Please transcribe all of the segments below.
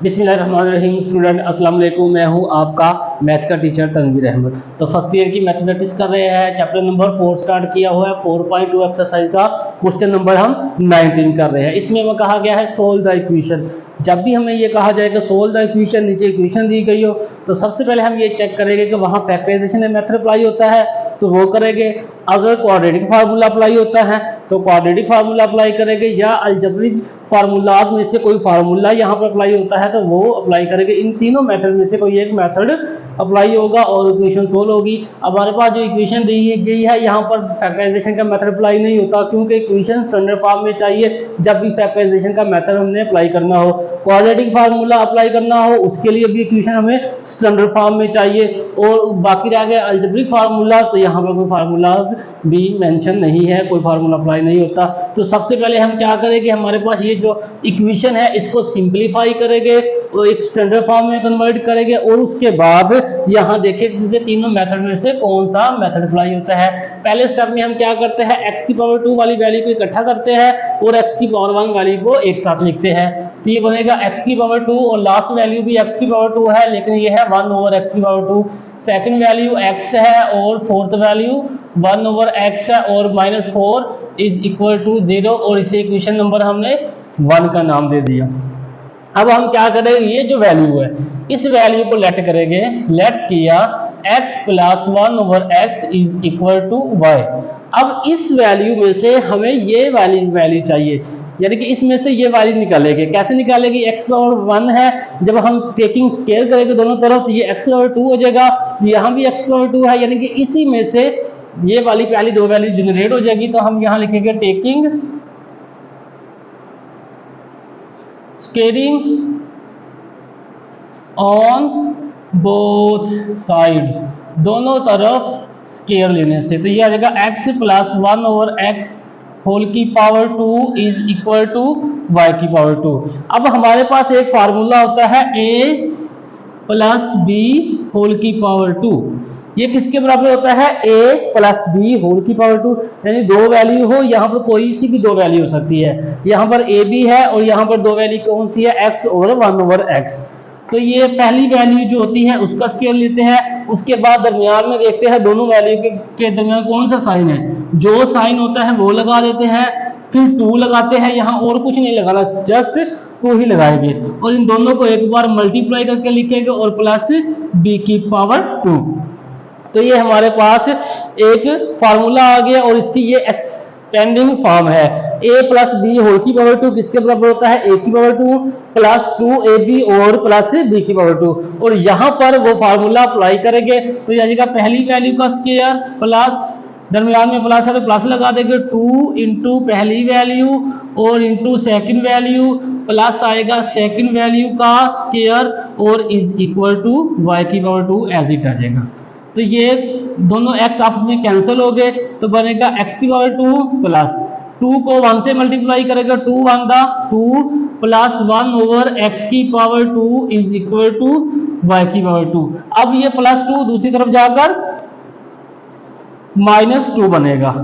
बिस्मिल्लाहिर्रहमानिर्रहीम। स्टूडेंट अस्सलाम वालेकुम, मैं हूं आपका मैथ का टीचर तनवीर अहमद। तो फर्स्ट ईयर की मैथमेटिक्स कर रहे हैं, चैप्टर नंबर 4 स्टार्ट किया हुआ है। 4.2 एक्सरसाइज का क्वेश्चन नंबर हम 19 कर रहे हैं। इसमें वो कहा गया है सोल्व द इक्वेशन। जब भी हमें ये कहा जाए कि सोल्व द इक्वेशन, नीचे इक्वेशन दी गई हो, तो सबसे पहले हम ये चेक करेंगे कि वहाँ फैक्टराइजेशन मेथड अप्लाई होता है तो वो करेंगे। अगर क्वाड्रेटिक फार्मूला अप्लाई होता है तो क्वाड्रेटिक फार्मूला अप्लाई करेंगे, या अलजेब्रिक फार्मूलाज में से कोई फार्मूला यहाँ पर अप्लाई होता है तो वो अप्लाई करेंगे। इन तीनों मेथड में से कोई एक मेथड अप्लाई होगा और इक्वेशन सोल्व होगी। अब हमारे पास जो इक्वेशन दी गई है यहाँ पर फैक्टराइजेशन का मेथड अप्लाई नहीं होता, क्योंकि इक्वेशन स्टैंडर्ड फॉर्म में चाहिए जब भी फैक्टराइजेशन का मेथड हमने अप्लाई करना हो। क्वाड्रेटिक फार्मूला अप्लाई करना हो उसके लिए भी इक्वेशन हमें स्टैंडर्ड फॉर्म में चाहिए। और बाकी रह गया अलजेब्रिक फार्मूला, तो यहाँ पर कोई फार्मूलाज भी मेंशन नहीं है, कोई फार्मूला अप्लाई नहीं होता। तो सबसे पहले हम क्या करेंगे, हमारे पास ये जो इक्वेशन है इसको सिंपलीफाई करेंगे और एक स्टैंडर्ड फॉर्म में कन्वर्ट करेंगे, और उसके बाद यहाँ देखेंगे कि तीनों मेथड में से कौन सा मेथड अप्लाई होता है। पहले स्टेप में हम क्या करते हैं, x की पावर 2 वाली वैल्यू को इकट्ठा करते हैं और x की पावर 1 वैल्यू को एक साथ लिखते हैं। तो ये बनेगा x की पावर 2 और लास्ट वैल्यू भी x की पावर 2 है, लेकिन ये है 1 ओवर x की पावर 2। सेकंड वैल्यू x है और फोर्थ वैल्यू 1 ओवर x है, और -4 इज इक्वल टू 0, और इसे इक्वेशन नंबर हमने 1 का नाम दे दिया। अब हम क्या करेंगे, ये जो वैल्यू है इस वैल्यू को लेट करेंगे। लेट किया x plus 1 over x is equal to y। अब इस वैल्यू में से हमें ये वैल्यू चाहिए, यानी कि इसमें से ये वैल्यू निकालेंगे। कैसे निकालेंगे, x पावर 1 है, जब हम टेकिंग स्केयर करेंगे दोनों तरफ तो ये x पावर 2 हो जाएगा, यहाँ भी x पावर 2 है, यानी कि इसी में से ये वाली पहली दो वैल्यू जनरेट हो जाएगी। तो हम यहाँ लिखेंगे taking squaring on both sides, दोनों तरफ स्केयर लेने से। तो ये आ जाएगा x plus 1 over x whole की power 2 is equal to y की पावर 2। अब हमारे पास एक फार्मूला होता है a प्लस b होल की पावर 2। ये किसके बराबर होता है, a प्लस b होल की पावर 2, यानी दो वैल्यू हो, यहाँ पर कोई सी भी दो वैल्यू हो सकती है। यहाँ पर a b है और यहाँ पर दो वैल्यू कौन सी है, x और 1 ओवर x। तो ये पहली वैल्यू जो होती है उसका स्केयर लेते हैं, उसके बाद दरमियान में देखते हैं दोनों वैल्यू के दरमियान कौन सा साइन है, जो साइन होता है वो लगा देते हैं, फिर 2 लगाते हैं, यहाँ और कुछ नहीं लगाना, जस्ट 2 ही लगाएंगे, और इन दोनों को एक बार मल्टीप्लाई करके लिखेंगे और प्लस b की पावर 2। तो ये हमारे पास एक फार्मूला आ गया और इसकी ये एक्सपेंडिंग फॉर्म है। a प्लस बी होल की पावर 2 किसके बराबर होता है, a की पावर 2 प्लस 2ab और प्लस b की पावर 2, और यहाँ पर वो फार्मूला अप्लाई करेंगे। तो यह जगह पहली वैल्यू का स्क्वायर प्लस दरमियान में प्लस है तो प्लस लगा देंगे, 2 इंटू पहली वैल्यू और इंटू सेकेंड वैल्यू, प्लस आएगा सेकेंड वैल्यू का स्क्वायर और इज इक्वल टू y की पावर 2 एज इट आ जाएगा। तो ये दोनों x आपस में कैंसिल हो गए, तो बनेगा x की पावर 2 प्लस 2 को 1 से मल्टीप्लाई करेगा, 2 1 दा 2 प्लस 1 ओवर x की power 2 is equal to y की पावर 2। अब ये प्लस 2 दूसरी तरफ जाकर -2 बनेगा,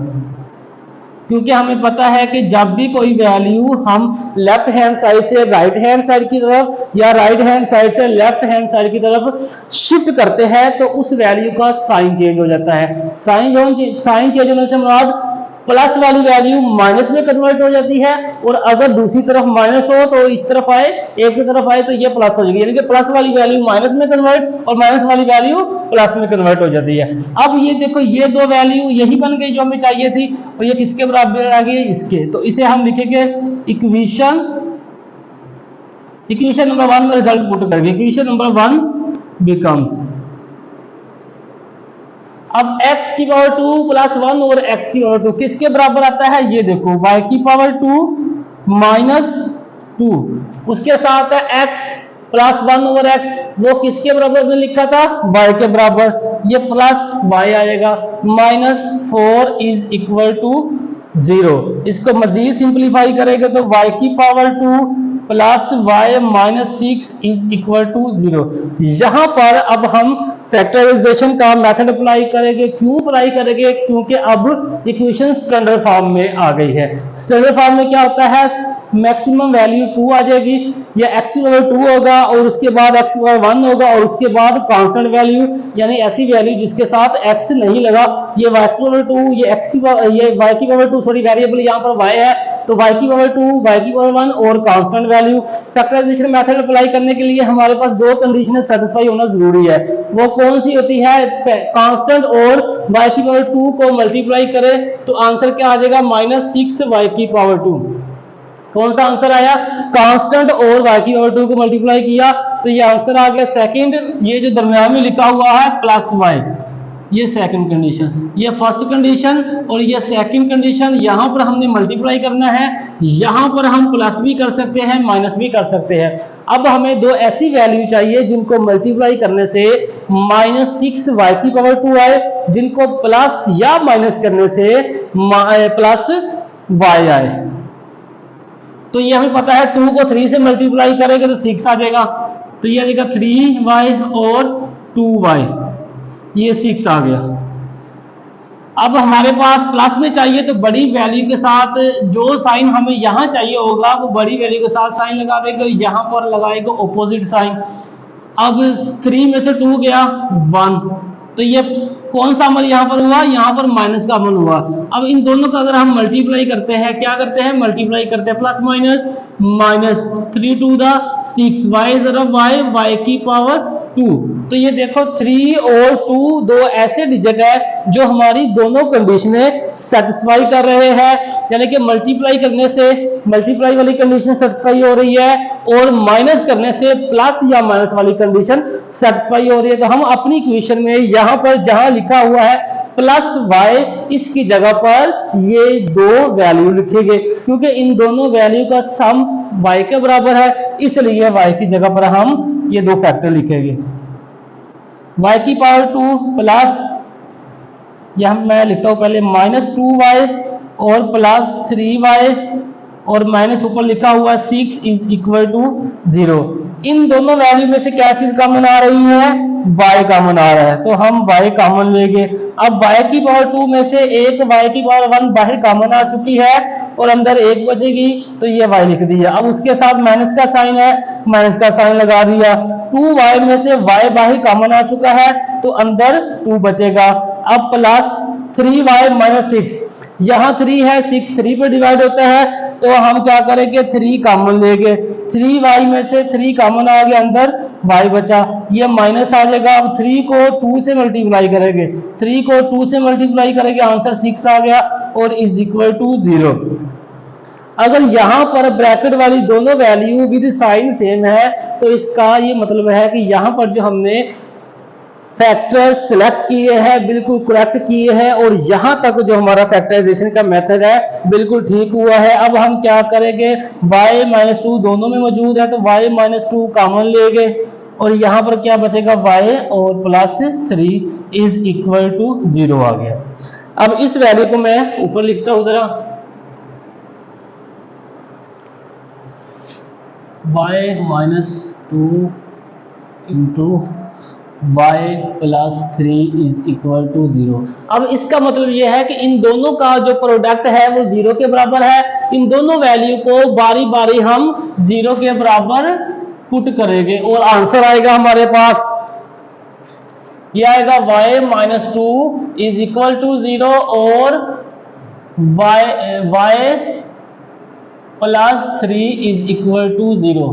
क्योंकि हमें पता है कि जब भी कोई वैल्यू हम लेफ्ट हैंड साइड से राइट हैंड साइड की तरफ या राइट हैंड साइड से लेफ्ट हैंड साइड की तरफ शिफ्ट करते हैं तो उस वैल्यू का साइन चेंज हो जाता है। साइन चेंज होने से मुराद प्लस वाली वैल्यू माइनस में कन्वर्ट हो जाती है, और अगर दूसरी तरफ माइनस हो तो इस तरफ आए, एक की तरफ आए तो ये प्लस हो जाएगी, यानी कि प्लस वाली वैल्यू माइनस में कन्वर्ट और माइनस वाली वैल्यू प्लस में कन्वर्ट हो जाती है। अब ये देखो ये दो वैल्यू यही बन गई जो हमें चाहिए थी, और ये किसके बराबर आ गई, इसके। तो इसे हम लिखेंगे इक्वेशन नंबर 1 में रिजल्ट पुट करेंगे। इक्वेशन नंबर 1 बिकम्स, अब x की पावर 2 प्लस 1 ओवर x की पावर 2 किसके बराबर आता है, ये देखो y की पावर 2 माइनस 2, उसके साथ है x प्लस 1 ओवर x, वो किसके बराबर में लिखा था, y के बराबर, ये प्लस y आएगा, -4 इज इक्वल टू 0। इसको मजीद सिंप्लीफाई करेंगे तो y की power 2 plus y minus 6 is equal to 0। यहाँ पर अब हम फैक्टराइजेशन का मेथड अप्लाई करेंगे। क्यों अप्लाई करेंगे, क्योंकि अब इक्वेशन स्टैंडर्ड फॉर्म में आ गई है। स्टैंडर्ड फॉर्म में क्या होता है, मैक्सिमम वैल्यू 2 आ जाएगी, या x की पावर 2 होगा और उसके बाद x की पावर 1 होगा और उसके बाद कांस्टेंट वैल्यू, यानी ऐसी वैल्यू जिसके साथ x नहीं लगा, ये y की पावर 2, ये ये y की पावर 2, सॉरी वेरिएबल यहाँ पर y है, तो y की पावर 2, y की पावर 1 और constant value. Factorization method apply करने के लिए हमारे पास दो कंडीशनें सेटिस्फाई होना जरूरी है। वो कौन सी होती है? कांस्टेंट और y की पावर 2 को मल्टीप्लाई करें तो आंसर क्या आ जाएगा? -6y की पावर 2। कौन सा आंसर आया? कांस्टेंट और y की पावर 2 को मल्टीप्लाई किया तो ये आंसर आ गया सेकंड। ये जो दरम्यान में लिखा हुआ है +y, ये सेकंड कंडीशन, ये फर्स्ट कंडीशन और ये सेकंड कंडीशन। यहां पर हमने मल्टीप्लाई करना है, यहां पर हम प्लस भी कर सकते हैं, माइनस भी कर सकते हैं। अब हमें दो ऐसी वैल्यू चाहिए जिनको मल्टीप्लाई करने से -6y की पावर 2 आए, जिनको प्लस या माइनस करने से +y आए। तो ये हमें पता है 2 को 3 से मल्टीप्लाई करेंगे तो 6 आ जाएगा, तो ये आ जाएगा 3y और 2y, ये 6 आ गया। अब हमारे पास प्लस में चाहिए तो बड़ी वैल्यू के साथ जो साइन हमें यहां चाहिए होगा वो बड़ी वैल्यू के साथ साइन लगा देगा, यहां पर लगाएगा ऑपोजिट साइन। अब 3 में से 2 गया 1, तो ये कौन सा अमल यहां पर हुआ? यहां पर माइनस का अमल हुआ। अब इन दोनों का अगर हम मल्टीप्लाई करते हैं, क्या करते हैं? मल्टीप्लाई करते हैं, plus minus, -3 to the 6, y जरा y की पावर 2। तो ये देखो 3 और 2 दो ऐसे डिजिट है जो हमारी दोनों कंडीशनें सेटिस्फाई कर रहे हैं, यानी कि मल्टीप्लाई करने से मल्टीप्लाई वाली कंडीशन सेटिस्फाई हो रही है और माइनस करने से प्लस या माइनस वाली कंडीशन सेटिस्फाई हो रही है। तो हम अपनी इक्वेशन में यहां पर जहां लिखा हुआ है +y, इसकी जगह पर ये दो वैल्यू लिखेंगे, क्योंकि इन दोनों वैल्यू का सम y के बराबर है, इसलिए y की जगह पर हम ये दो फैक्टर लिखेंगे। y की पावर 2 प्लस, यहां मैं लिखता हूं पहले -2y और +3y और माइनस ऊपर लिखा हुआ 6 इज इक्वल टू 0। इन दोनों वैल्यू में से क्या चीज कॉमन आ रही है? y कॉमन आ रहा है, तो हम y कॉमन लेंगे। अब y की पावर 2 में से एक y की पावर 1 बाहर कॉमन आ चुकी है और अंदर 1 बचेगी, तो ये y लिख दिया। अब उसके साथ माइनस का साइन है, माइनस का साइन लगा दिया। 2y में से y बाहर कॉमन आ चुका है तो अंदर 2 बचेगा। अब प्लस 3y - 6, यहाँ 3 है, 6 3 पे डिवाइड होता है, तो हम क्या करेंगे? 3 कॉमन लेंगे। 3y में से 3 कॉमन आ गया, अंदर y बचा, ये माइनस आ जाएगा। अब 3 को 2 से मल्टीप्लाई करेंगे, 3 को 2 से मल्टीप्लाई करेंगे, आंसर 6 आ गया और इज इक्वल टू 0। अगर यहां पर ब्रैकेट वाली दोनों वैल्यू विद साइन सेम है तो इसका ये मतलब है कि यहां पर जो हमने फैक्टर सिलेक्ट किए हैं बिल्कुल करेक्ट किए हैं और यहां तक जो हमारा फैक्टराइजेशन का मेथड है बिल्कुल ठीक हुआ है। अब हम क्या करेंगे? y - 2 दोनों में मौजूद है तो y - 2 कॉमन लेंगे और यहां पर क्या बचेगा? y और +3 इज इक्वल टू 0 आ गया। अब इस वैल्यू को मैं ऊपर लिखता हूं जरा, y - 2 into y +3 is equal to 0। अब इसका मतलब यह है कि इन दोनों का जो प्रोडक्ट है वो 0 के बराबर है। इन दोनों वैल्यू को बारी बारी हम 0 के बराबर पुट करेंगे और आंसर आएगा हमारे पास, ये आएगा y - 2 इज इक्वल टू 0 और y +3 इज इक्वल टू 0।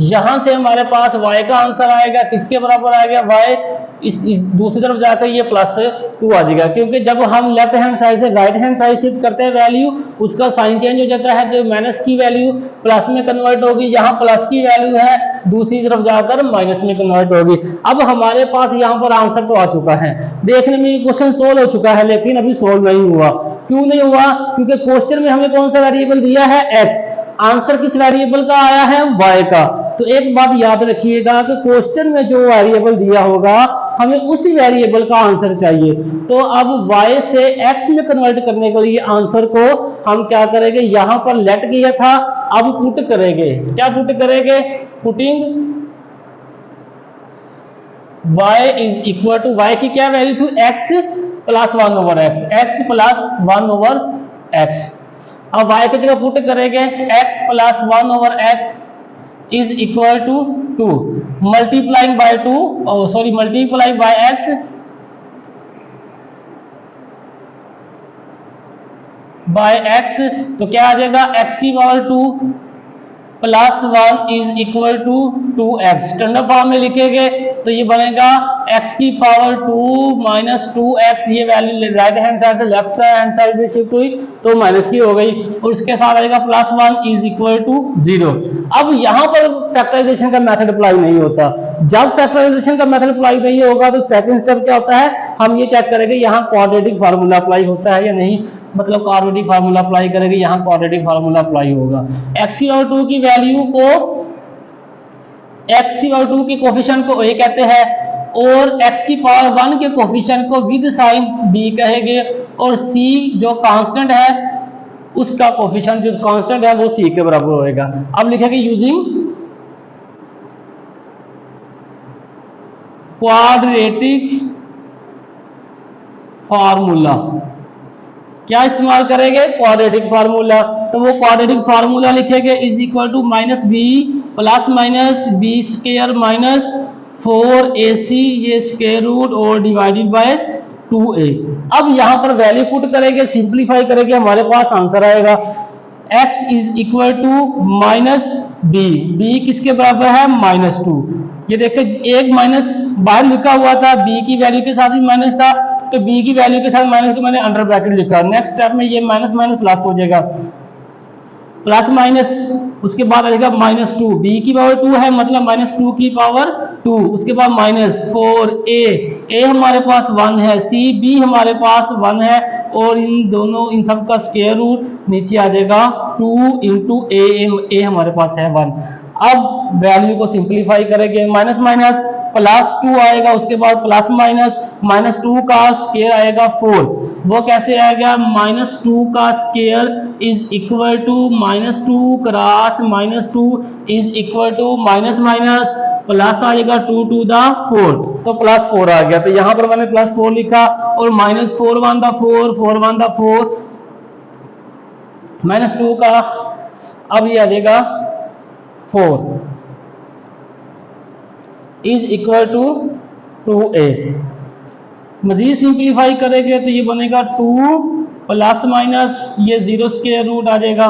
यहां से हमारे पास y का आंसर आएगा, किसके बराबर आएगा? y इस दूसरी तरफ जाकर ये +2 आ जाएगा, क्योंकि जब हम लेफ्ट हैंड साइड से राइट हैंड साइड शिफ्ट करते हैं वैल्यू उसका साइन चेंज हो जाता है, तो माइनस की वैल्यू प्लस में कन्वर्ट होगी, यहाँ प्लस की वैल्यू है दूसरी तरफ जाकर माइनस में कन्वर्ट होगी। अब हमारे पास यहाँ पर आंसर तो आ चुका है, देखने में क्वेश्चन सोल्व हो चुका है, लेकिन अभी सोल्व नहीं हुआ। क्यों नहीं हुआ? क्योंकि क्वेश्चन में हमें कौन सा वेरिएबल दिया है? x। आंसर किस वेरिएबल का आया है? y का। तो एक बात याद रखिएगा कि क्वेश्चन में जो वेरिएबल दिया होगा हमें उसी वेरिएबल का आंसर चाहिए। तो अब y से x में कन्वर्ट करने के लिए आंसर को हम क्या करेंगे? यहां पर लेट किया था, अब पुट करेंगे। क्या पुट करेंगे? Putting y is equal to, y की क्या वैल्यू थी? x +1/x, x +1/x। अब y की जगह पुट करेंगे x plus 1 over x is equal to 2 multiplying by 2 sorry multiply by x by x, तो क्या आ जाएगा x की power 2 plus 1 is equal to 2x। Standard form में लिखेंगे तो ये बनेगा x की पावर 2 माइनस 2x, ये वैल्यू राइट हैंड साइड से लेफ्ट हैंड साइड में शिफ्ट हुई तो माइनस की हो गई, और उसके साथ आएगा प्लस 1 इज इक्वल टू 0। अब यहाँ पर फैक्टराइजेशन का मेथड अप्लाई नहीं होता। जब फैक्टराइजेशन का मेथड अप्लाई नहीं होगा तो सेकंड स्टेप क्या होता है, हम ये चेक करेंगे यहाँ क्वाड्रेटिक फार्मूला अप्लाई होता है या नहीं, मतलब क्वाड्रेटिक फार्मूला अप्लाई करेंगे, यहाँ क्वाड्रेटिक फार्मूला अप्लाई होगा। x की पावर 2 की वैल्यू को x की पावर 2 के कोफिशिएंट को a कहते हैं, और x की पावर 1 के कोफिशिएंट को विद साइन b कहेंगे, और c जो कांस्टेंट है उसका कोफिशिएंट जो कांस्टेंट है वो c के बराबर होएगा। अब लिखेंगे यूजिंग क्वाड्रेटिक फार्मूला। क्या इस्तेमाल करेंगे, क्वाड्रेटिक फार्मूला। तो वो क्वाड्रेटिक फार्मूला लिखेंगे is equal to minus b plus minus b square minus 4ac ये स्क्वायर रूट और डिवाइडेड बाय 2a। अब यहाँ पर वैल्यू पुट करेंगे, सिंप्लीफाई करेंगे, हमारे पास आंसर आएगा x is equal to minus b किसके बराबर है -2। ये देखिए एक माइनस बाहर लिखा हुआ था, b की वैल्यू के साथ भी माइनस था, तो b की वैल्यू के साथ माइनस को मैंने अंडर ब्रैकेट लिखा। नेक्स्ट स्टेप में ये माइनस माइनस प्लस हो जाएगा, प्लस माइनस, उसके बाद आएगा -2, b की पावर 2 है मतलब -2 की पावर 2, उसके बाद -4a हमारे पास 1 है, c b हमारे पास 1 है, और इन दोनों इन सब का स्क्वायर रूट नीचे आ जाएगा 2 इंटू a हमारे पास है 1। अब वैल्यू को सिंप्लीफाई करेंगे, माइनस माइनस प्लस 2 आएगा, उसके बाद प्लस माइनस -2 का स्क्वायर आएगा 4, वो कैसे आएगा, -2 का square is equal to -2 cross -2 is equal to minus minus plus आएगा 2 टू द 4, तो +4 आ गया। तो यहाँ पर मैंने +4 लिखा, और -4 1 द 4 4 1 द 4 -2 का अब ये आ जाएगा 4 इज इक्वल टू 2a। मजीद सिंप्लीफाई करेंगे तो ये बनेगा 2 प्लस माइनस ये 0 स्क्वायर रूट आ जाएगा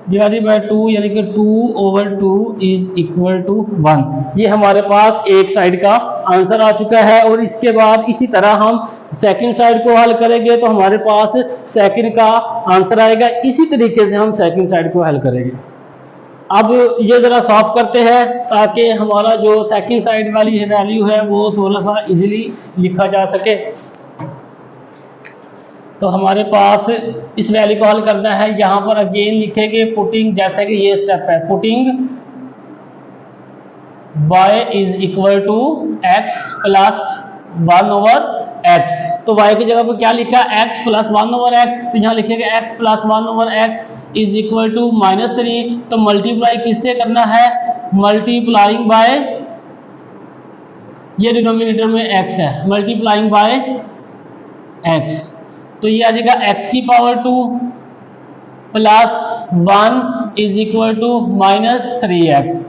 डिवाइडेड बाय 2, यानी कि 2 ओवर 2 इज इक्वल टू 1। ये हमारे पास एक साइड का आंसर आ चुका है, और इसके बाद इसी तरह हम सेकंड साइड को हल करेंगे तो हमारे पास सेकंड का आंसर आएगा। इसी तरीके से हम सेकंड साइड को हल करेंगे। अब ये जरा सॉल्व करते हैं ताकि हमारा जो सेकंड साइड वाली वैल्यू है वो थोड़ा सा इजीली लिखा जा सके। तो हमारे पास इस वैल्यू को हल करना है, यहाँ पर अगेन लिखेंगे पुटिंग, जैसे कि ये स्टेप है, putting y is equal to x plus 1 over x। तो y की जगह पर क्या लिखा, x प्लस 1 ओवर x, तो यहाँ लिखेंगे x plus 1 over x is equal to -3। तो मल्टीप्लाई किससे करना है, मल्टीप्लाइंग बाय, ये डिनोमिनेटर में x है, मल्टीप्लाइंग बाय x, तो ये आ जाएगा x की power 2 plus 1 is equal to -3x।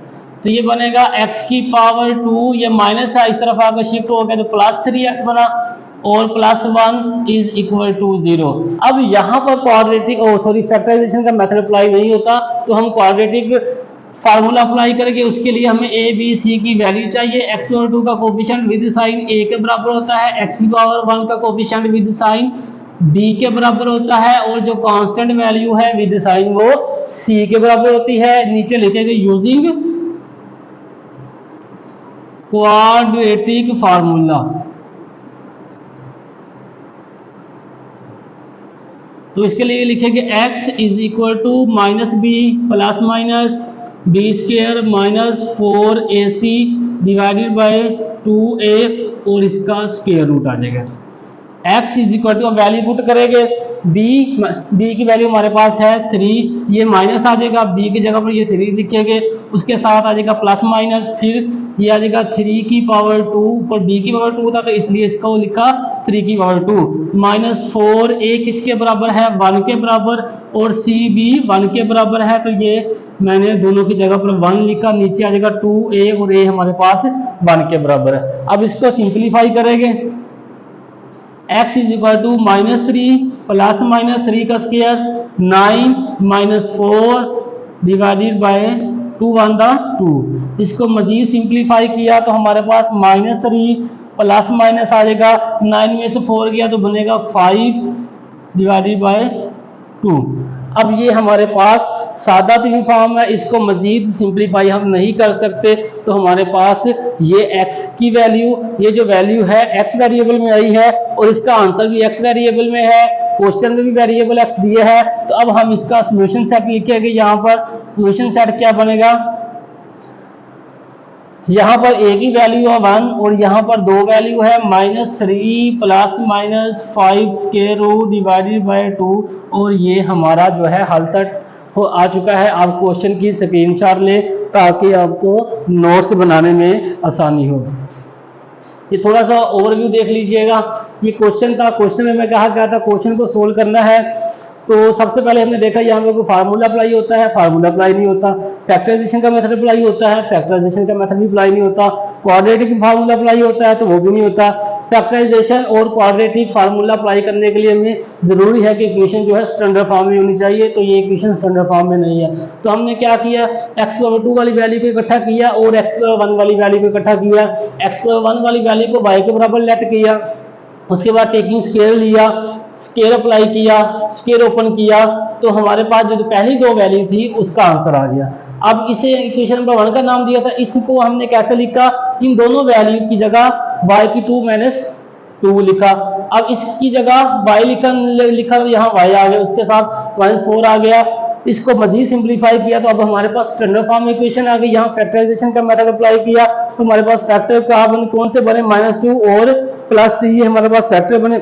तो ये बनेगा x की पावर 2, ये माइनस है, इस तरफ आकर शिफ्ट हो गया तो +3x बना, और +1 इज इक्वल टू 0। अब यहाँ पर क्वाड्रेटिक फैक्टराइजेशन का मेथड अप्लाई नहीं होता, तो हम क्वाड्रेटिक फार्मूला अप्लाई करेंगे। उसके लिए हमें a b c की वैल्यू चाहिए। x की पावर 2 का कोफिशिएंट विद साइन a के बराबर होता है, x की पावर 1 का कोफिशिएंट विद साइन b के बराबर होता है, और जो कांस्टेंट वैल्यू है विद साइन वो c के बराबर होती है। नीचे लिखेंगे यूजिंग क्वाड्रेटिक फार्मूला। तो इसके लिए लिखेंगे x is equal to -b plus minus b square minus 4ac divided by 2a, और इसका स्क्वायर रूट आ जाएगा। x is equal to value put करेंगे, b की वैल्यू हमारे पास है 3, ये माइनस आ जाएगा, b की जगह पर ये 3 लिखेंगे, उसके साथ आ जाएगा प्लस माइनस, फिर ये आ जाएगा 3 की पावर 2, ऊपर b की पावर 2 था तो इसलिए इसको लिखा 3 की पावर 2, -4a किसके बराबर है, 1 के बराबर, और सी भी 1 के बराबर है, तो ये मैंने दोनों की जगह पर 1 लिखा, नीचे आ जाएगा 2a और a हमारे पास 1 के बराबर है। अब इसको सिंप्लीफाई करेंगे, x is equal to -3 plus -3 का स्क्वायर 9 -4 डिवाइडेड बाय 2 1 2। इसको मजीद सिंप्लीफाई किया तो हमारे पास -3 प्लस माइनस आ जाएगा, 9 में से 4 गया तो बनेगा 5 डिवाइडेड बाय 2। अब ये हमारे पास सादा तीन फॉर्म है, इसको मजीद सिंप्लीफाई हम नहीं कर सकते, तो हमारे पास ये x की वैल्यू, ये जो वैल्यू है x वेरिएबल में आई है और इसका आंसर भी x वेरिएबल में है, क्वेश्चन में भी वेरिएबल x दिए है। तो अब हम इसका सॉल्यूशन सेट लिखेंगे। यहाँ पर सॉल्यूशन सेट क्या बनेगा, यहाँ पर a की वैल्यू है 1 और यहाँ पर दो वैल्यू है -3 plus -5 square root divided by 2, और ये हमारा जो है हल सेट हो आ चुका है। आप क्वेश्चन की स्क्रीनशॉट लें ताकि आपको नोट्स बनाने में आसानी हो। ये थोड़ा सा ओवरव्यू देख लीजिएगा। ये क्वेश्चन था, क्वेश्चन में मैं कहा गया था क्वेश्चन को सोल्व करना है। तो सबसे पहले हमने देखा यहाँ पे कोई फार्मूला अप्लाई होता है, फार्मूला अप्लाई नहीं होता। फैक्टराइजेशन का मेथड अप्लाई होता है, फैक्टराइजेशन का मेथड भी अप्लाई नहीं होता। क्वाड्रेटिक फार्मूला अप्लाई होता है तो वो भी नहीं होता। फैक्टराइजेशन और क्वाड्रेटिक फार्मूला अप्लाई करने के लिए हमें जरूरी है कि इक्वेशन जो है स्टैंडर्ड फॉर्म में होनी चाहिए, तो ये इक्वेशन स्टैंडर्ड फॉर्म में नहीं है। तो हमने क्या किया, x/2 वाली वैल्यू को इकट्ठा किया और x/1 वाली वैल्यू को इकट्ठा किया। x/1 वाली वैल्यू को y के बराबर लेट किया, उसके बाद टेकिंग स्केल लिया, स्केल अप्लाई किया, स्केल ओपन किया, तो हमारे पास जो पहली दो वैल्यू थी उसका आंसर आ गया। अब इसे इक्वेशन नंबर 1 का नाम दिया था, इसको हमने कैसे लिखा, इन दोनों वैल्यू की जगह y की 2 लिखा। अब इसकी जगह y लिखा तो यहाँ y आ गया, उसके साथ -4 आ गया। इसको मजीद सिंप्लीफाई किया तो अब हमारे पास स्टैंडर्ड फॉर्म में इक्वेशन आ गई। यहाँ फैक्टराइजेशन का मेथड अप्लाई किया तो हमारे पास फैक्टर कौन से बने, -2 और +3 हमारे पास फैक्टर बने।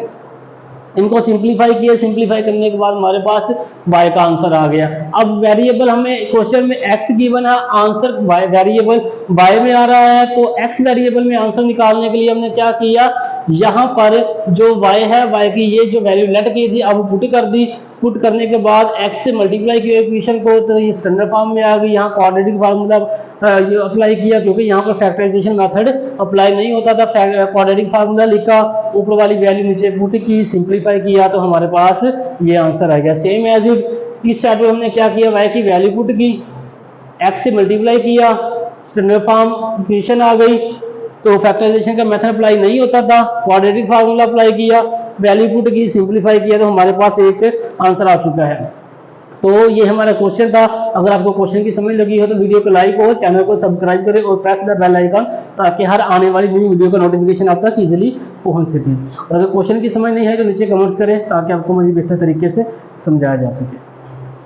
इनको सिंप्लीफाई किया, सिंप्लीफाई करने के बाद हमारे पास y का आंसर आ गया। अब वेरिएबल हमें क्वेश्चन में x गिवन है, आंसर वेरिएबल y में आ रहा है, तो x वेरिएबल में आंसर निकालने के लिए हमने क्या किया, यहाँ पर जो y है, y की ये जो वैल्यू लेट की थी अब पुट कर दी। पुट करने के बाद x से मल्टीप्लाई किया इक्वेशन को, तो ये स्टैंडर्ड फॉर्म में आ गई। यहाँ क्वाड्रेटिक फार्मूला ये अप्लाई किया क्योंकि यहाँ पर फैक्टराइजेशन मेथड अप्लाई नहीं होता था। क्वाड्रेटिक फार्मूला लिखा, ऊपर वाली वैल्यू नीचे पुट की, सिंप्लीफाई किया तो हमारे पास ये आंसर आ गया। सेम एज इट इस साइड में हमने क्या किया, y की वैल्यू पुट की, x से मल्टीप्लाई किया, स्टैंडर्ड फॉर्म इक्वेशन आ गई। तो फैक्टराइजेशन का मेथड अप्लाई नहीं होता था, क्वाड्रेटिक फार्मूला अप्लाई किया, वैल्यू पुट की, सिंप्लीफाई किया तो हमारे पास एक आंसर आ चुका है। तो ये हमारा क्वेश्चन था। अगर आपको क्वेश्चन की समझ लगी हो तो वीडियो को लाइक और चैनल को सब्सक्राइब करें और प्रेस द बेल आइकन ताकि हर आने वाली नई वीडियो का नोटिफिकेशन आप तक इजीली पहुंच सके। और अगर क्वेश्चन की समझ नहीं है तो नीचे कमेंट्स करें ताकि आपको मुझे बेहतर तरीके से समझाया जा सके।